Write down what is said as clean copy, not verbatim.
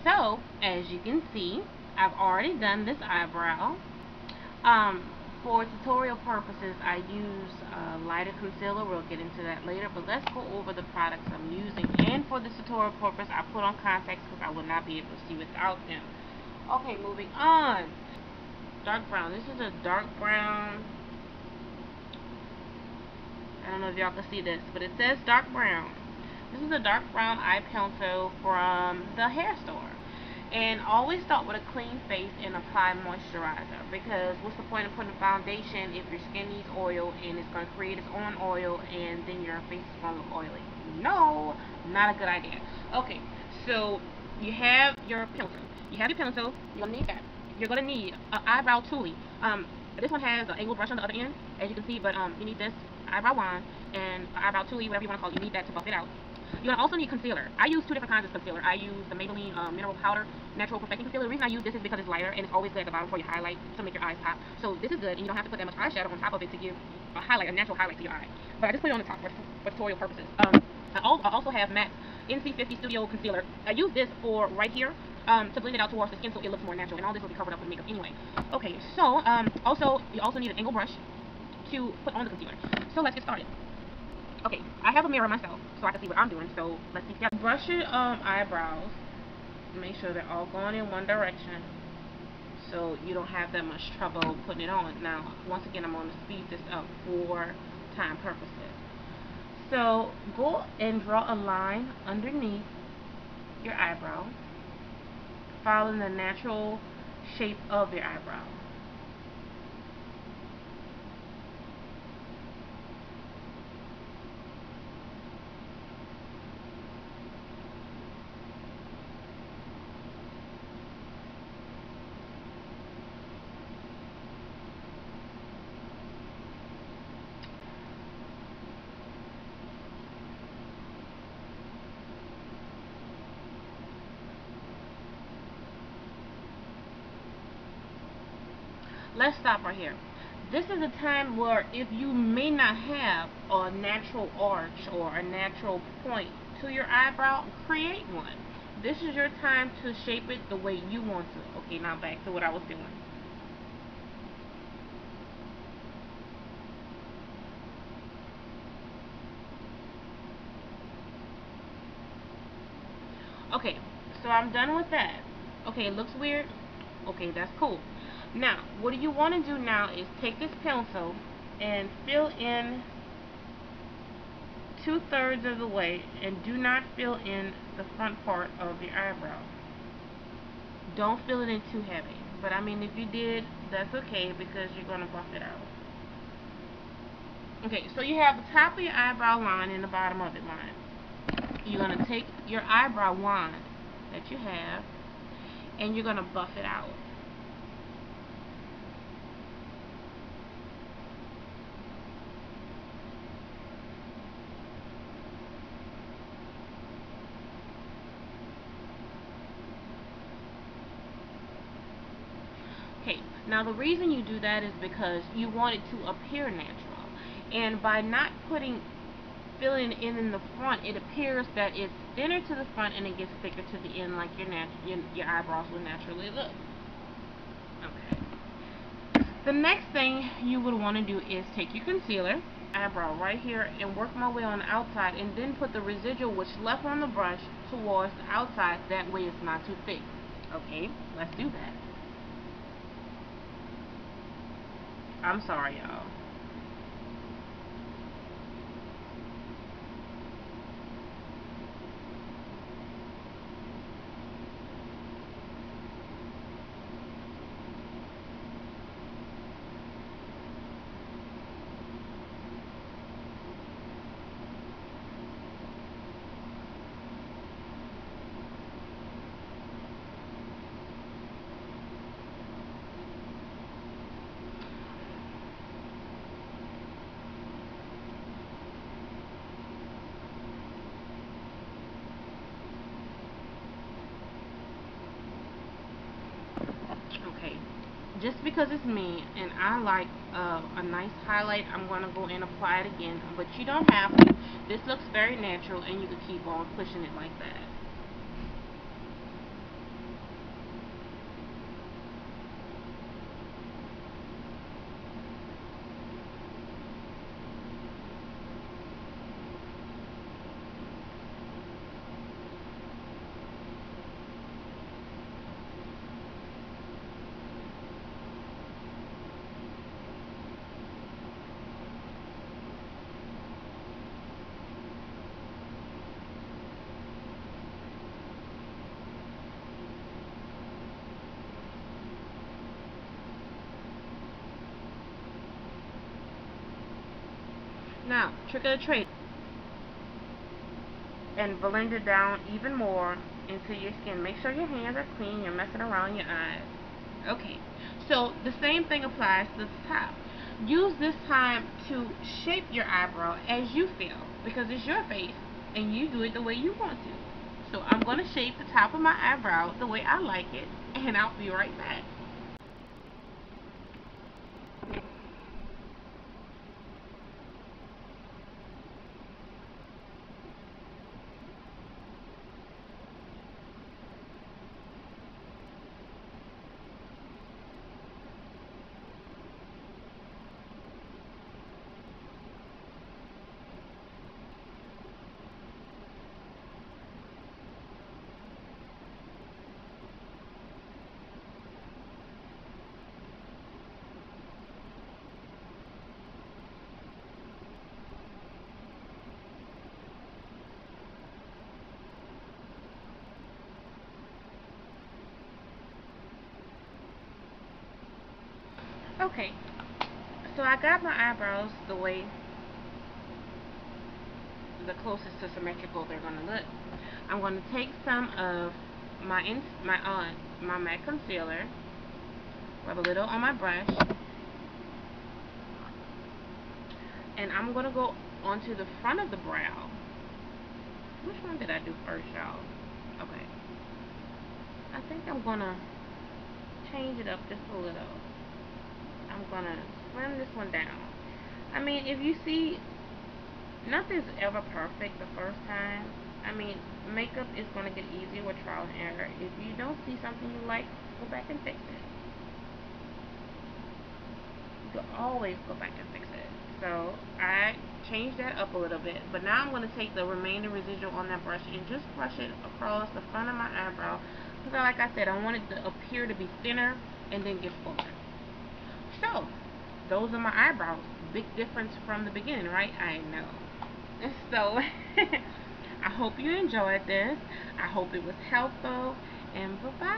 So, as you can see, I've already done this eyebrow. For tutorial purposes, I use lighter concealer. We'll get into that later, but let's go over the products I'm using. And for this tutorial purpose, I put on contacts because I will not be able to see without them. Okay, moving on. Dark brown. This is a dark brown. I don't know if y'all can see this, but it says dark brown. This is a dark brown eye pencil from the hair store. And always start with a clean face and apply moisturizer, because what's the point of putting a foundation if your skin needs oil and it's going to create its own oil and then your face is going to look oily? No, not a good idea. Okay, so you have your pencil. You're going to need that. You're going to need an eyebrow tool. This one has an angled brush on the other end, as you can see, but you need this eyebrow wand and an eyebrow tool, whatever you want to call it. You need that to buff it out. You're going to also need concealer. I use two different kinds of concealer. I use the Maybelline Mineral Powder Natural Perfecting Concealer. The reason I use this is because it's lighter and it's always good at the bottom for your highlight to make your eyes pop. So this is good, and you don't have to put that much eyeshadow on top of it to give a highlight, a natural highlight to your eye. But I just put it on the top for tutorial purposes. I also have MAC NC50 Studio Concealer. I use this for right here to blend it out towards the skin so it looks more natural, and all this will be covered up with makeup anyway. Okay, so you also need an angle brush to put on the concealer. So let's get started. Okay, I have a mirror myself, so I can see what I'm doing, so let's see together. Brush your eyebrows. Make sure they're all going in one direction, so you don't have that much trouble putting it on. Now, once again, I'm going to speed this up for time purposes. So, go and draw a line underneath your eyebrow, following the natural shape of your eyebrow. Let's stop right here. This is a time where if you may not have a natural arch or a natural point to your eyebrow, create one. This is your time to shape it the way you want to. Okay, now back to what I was doing. Okay, so I'm done with that. Okay, it looks weird. Okay, that's cool. Now, what you want to do now is take this pencil and fill in 2/3 of the way, and do not fill in the front part of your eyebrow. Don't fill it in too heavy. But I mean, if you did, that's okay because you're going to buff it out. Okay, so you have the top of your eyebrow line and the bottom of it line. You're going to take your eyebrow wand that you have and you're going to buff it out. Okay, now the reason you do that is because you want it to appear natural. And by not filling it in the front, it appears that it's thinner to the front and it gets thicker to the end, like your eyebrows will naturally look. Okay. The next thing you would want to do is take your concealer, eyebrow right here, and work my way on the outside, and then put the residual which left on the brush towards the outside. That way it's not too thick. Okay, let's do that. I'm sorry, y'all. Okay, just because it's me and I like a nice highlight, I'm going to go and apply it again, but you don't have to. This looks very natural and you can keep on pushing it like that. Now, trick of the trade. And blend it down even more into your skin. Make sure your hands are clean. You're messing around your eyes. Okay, so the same thing applies to the top. Use this time to shape your eyebrow as you feel, because it's your face and you do it the way you want to. So I'm going to shape the top of my eyebrow the way I like it, and I'll be right back. Okay, so I got my eyebrows the closest to symmetrical they're gonna look. I'm gonna take some of my matte concealer, rub a little on my brush, and I'm gonna go onto the front of the brow. Which one did I do first, y'all? Okay, I think I'm gonna change it up just a little. I'm gonna slim this one down. I mean, if you see, nothing's ever perfect the first time. I mean, makeup is going to get easier with trial and error. If you don't see something you like, go back and fix it. You can always go back and fix it. So, I changed that up a little bit. But now I'm going to take the remaining residual on that brush and just brush it across the front of my eyebrow. Because like I said, I want it to appear to be thinner and then get fuller. So, those are my eyebrows. Big difference from the beginning, right? I know. So, I hope you enjoyed this. I hope it was helpful. And bye-bye.